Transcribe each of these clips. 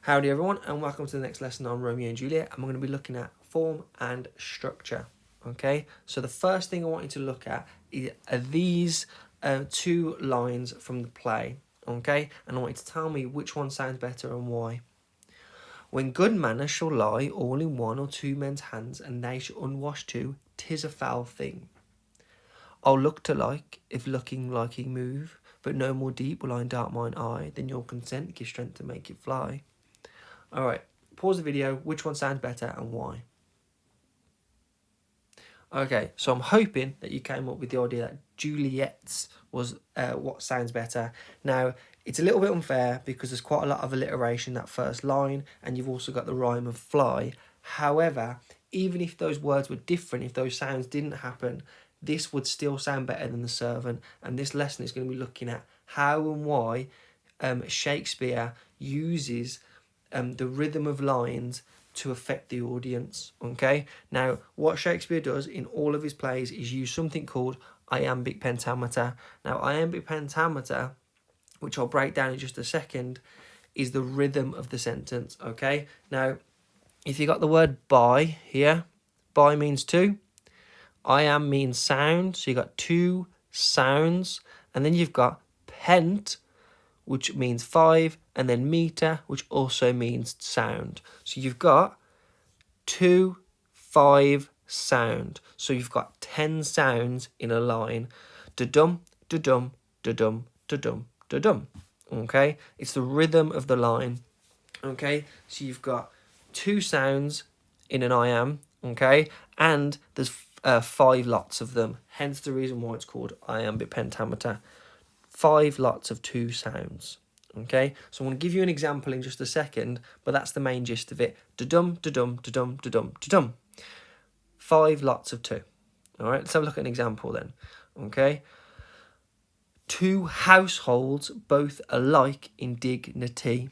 Howdy everyone, and welcome to the next lesson on Romeo and Juliet. I'm going to be looking at form and structure. Okay, so the first thing I want you to look at are these two lines from the play. Okay, and I want you to tell me which one sounds better and why. When good manners shall lie all in one or two men's hands, and they shall unwashed too, 'tis a foul thing. I'll look to like, if looking liking move, but no more deep will I dart mine eye than your consent give strength to make it fly. Alright, pause the video, which one sounds better and why? Okay, so I'm hoping that you came up with the idea that Juliet's was what sounds better. Now, it's a little bit unfair because there's quite a lot of alliteration in that first line, and you've also got the rhyme of fly. However, even if those words were different, if those sounds didn't happen, this would still sound better than the servant. And this lesson is going to be looking at how and why Shakespeare uses the rhythm of lines to affect the audience. Okay, now what Shakespeare does in all of his plays is use something called Iambic Pentameter. Now Iambic Pentameter, which I'll break down in just a second, is the rhythm of the sentence. Okay, now if you got the word by here, by means two, Iam means sound, so you got two sounds, and then you've got pent, which means 5, and then meter, which also means sound. So you've got 2, 5 sound. So you've got 10 sounds in a line. Da-dum, da-dum, da-dum, da-dum, da-dum. Okay? It's the rhythm of the line. Okay? So you've got 2 sounds in an iamb. Okay? And there's 5 lots of them. Hence the reason why it's called Iambic Pentameter. 5 lots of 2 sounds. Okay, so I'm going to give you an example in just a second, but that's the main gist of it. Da-dum, da-dum, da-dum, da-dum, da-dum. 5 lots of 2. All right, let's have a look at an example then. Okay. 2 households, both alike in dignity.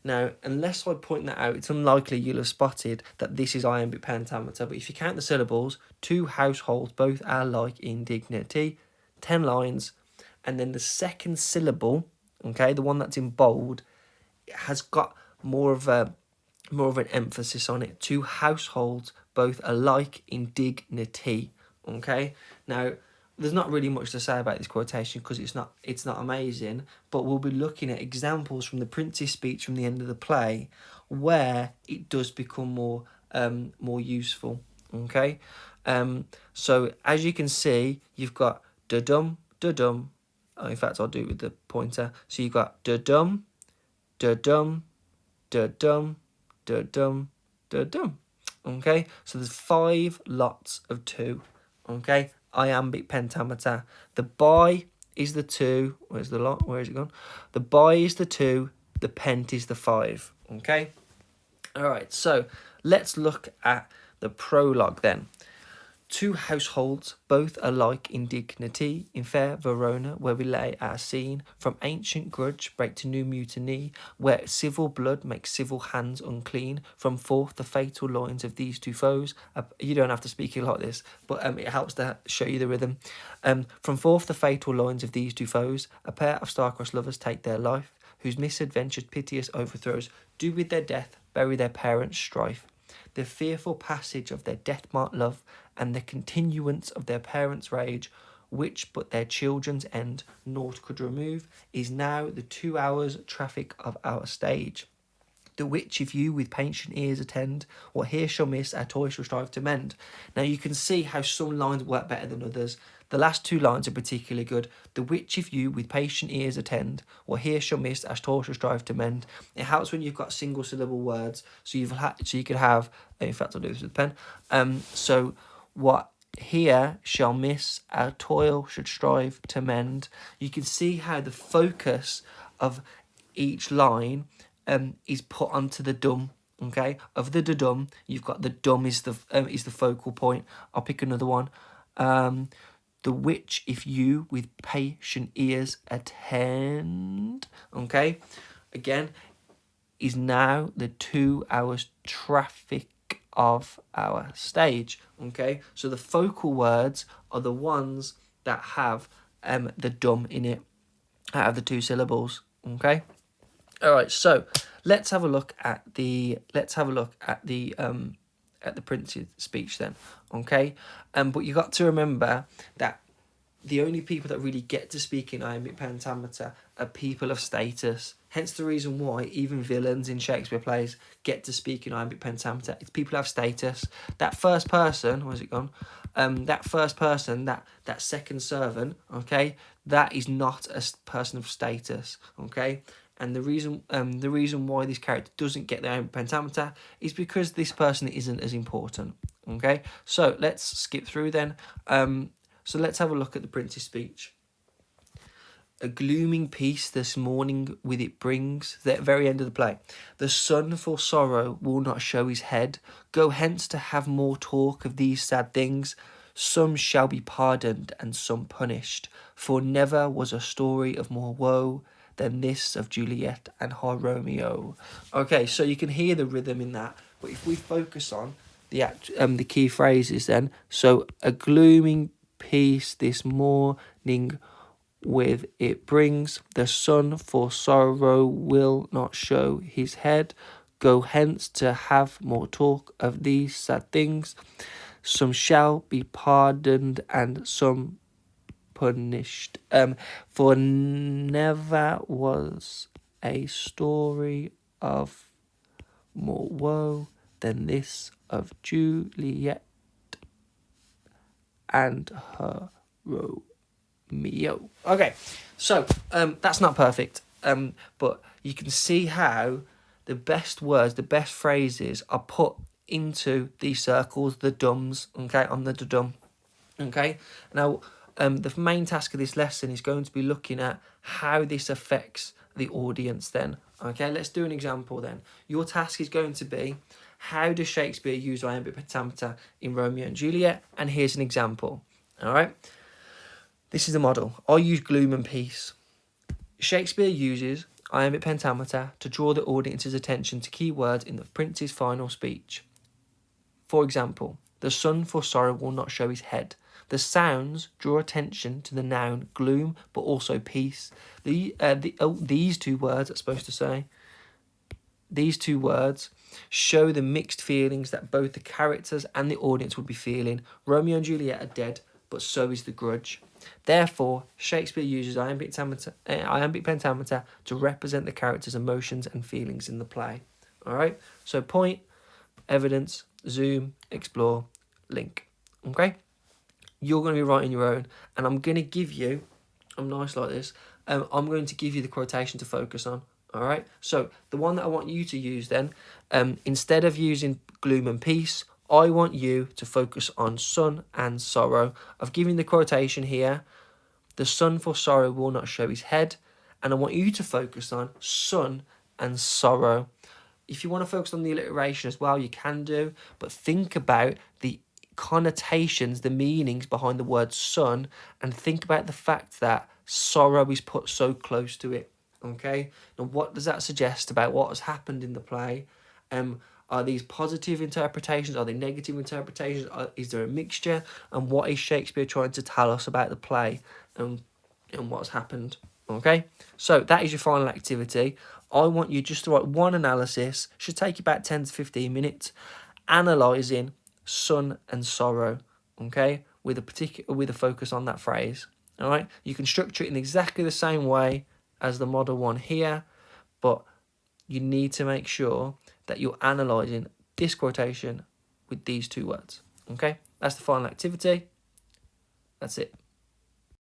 Now, unless I point that out, it's unlikely you'll have spotted that this is Iambic Pentameter, but if you count the syllables, 2 households, both alike in dignity, 10 lines. And then the second syllable, okay, the one that's in bold, it has got more of an emphasis on it. 2 households, both alike in dignity. Okay, now there's not really much to say about this quotation because it's not amazing, but we'll be looking at examples from the Prince's speech from the end of the play where it does become more useful. Okay, so as you can see, you've got da-dum, da-dum. In fact, I'll do it with the pointer. So you've got da-dum, da-dum, da-dum, da-dum, da-dum. Okay, so there's 5 lots of 2. Okay, Iambic Pentameter. The by is the 2. Where's the lot? Where is it gone? The by is the 2. The pent is the 5. Okay. All right. So let's look at the prologue then. 2 households, both alike in dignity, in fair Verona, where we lay our scene, from ancient grudge break to new mutiny, where civil blood makes civil hands unclean, from forth the fatal loins of these 2 foes. You don't have to speak it like this, but it helps to show you the rhythm. From forth the fatal loins of these 2 foes, a pair of star-crossed lovers take their life, whose misadventured piteous overthrows do with their death bury their parents' strife. The fearful passage of their death-marked love, and the continuance of their parents' rage, which but their children's end naught could remove, is now the 2 hours' traffic of our stage. The which if you with patient ears attend, what here shall miss, our toy shall strive to mend. Now you can see how some lines work better than others. The last 2 lines are particularly good. The which if you with patient ears attend, what here shall miss, our toy shall strive to mend. It helps when you've got single syllable words. So you could have, in fact I'll do this with a pen. So what here shall miss, our toil should strive to mend. You can see how the focus of each line is put onto the dum. Okay, of the dum, you've got the dum is the focal point. I'll pick another one. The which if you with patient ears attend. Okay, again, is now the 2 hours traffic of our stage. Okay, so the focal words are the ones that have the dum in it out of the 2 syllables. Okay. All right, so let's have a look at the printed speech then. Okay, but you got to remember that the only people that really get to speak in iambic pentameter are people of status. Hence the reason why even villains in Shakespeare plays get to speak in iambic pentameter. It's people who have status. That first person, where's it gone? That first person, that second servant, okay, that is not a person of status, okay. And the reason why this character doesn't get the iambic pentameter is because this person isn't as important, okay. So let's skip through then. So let's have a look at the printed speech. A glooming peace this morning with it brings. The very end of the play. The sun for sorrow will not show his head. Go hence to have more talk of these sad things. Some shall be pardoned and some punished. For never was a story of more woe than this of Juliet and her Romeo. Okay, so you can hear the rhythm in that. But if we focus on the key phrases then. So a glooming peace this morning with it brings. The sun for sorrow will not show his head. Go hence to have more talk of these sad things. Some shall be pardoned and some punished. For never was a story of more woe than this of Juliet and her Romeo. Okay, so that's not perfect, but you can see how the best words, the best phrases are put into these circles, the dumbs, okay, on the dum. Okay, now the main task of this lesson is going to be looking at how this affects the audience then. Okay, let's do an example then. Your task is going to be, how does Shakespeare use iambic pentameter in Romeo and Juliet? And here's an example. All right, this is the model. I use gloom and peace. Shakespeare uses iambic pentameter to draw the audience's attention to key words in the prince's final speech. For example, the sun for sorrow will not show his head. The sounds draw attention to the noun gloom, but also peace. These two words are supposed to say. These two words show the mixed feelings that both the characters and the audience would be feeling. Romeo and Juliet are dead, but so is the grudge. Therefore, Shakespeare uses iambic pentameter to represent the characters' emotions and feelings in the play. All right, so point, evidence, zoom, explore, link. Okay, you're going to be writing your own, and I'm going to give you, I'm nice like this, I'm going to give you the quotation to focus on. All right, so the one that I want you to use then, instead of using gloom and peace, I want you to focus on sun and sorrow. I've given the quotation here. The sun for sorrow will not show his head. And I want you to focus on sun and sorrow. If you want to focus on the alliteration as well, you can do. But think about the connotations, the meanings behind the word sun. And think about the fact that sorrow is put so close to it. Okay? Now, what does that suggest about what has happened in the play? Are these positive interpretations? Are they negative interpretations? Is there a mixture? And what is Shakespeare trying to tell us about the play and what's happened? Okay, so that is your final activity. I want you just to write one analysis. Should take you about 10 to 15 minutes. Analysing sun and sorrow. Okay, with a focus on that phrase. All right, you can structure it in exactly the same way as the model one here, but you need to make sure that you're analysing this quotation with these two words. Okay, that's the final activity. That's it.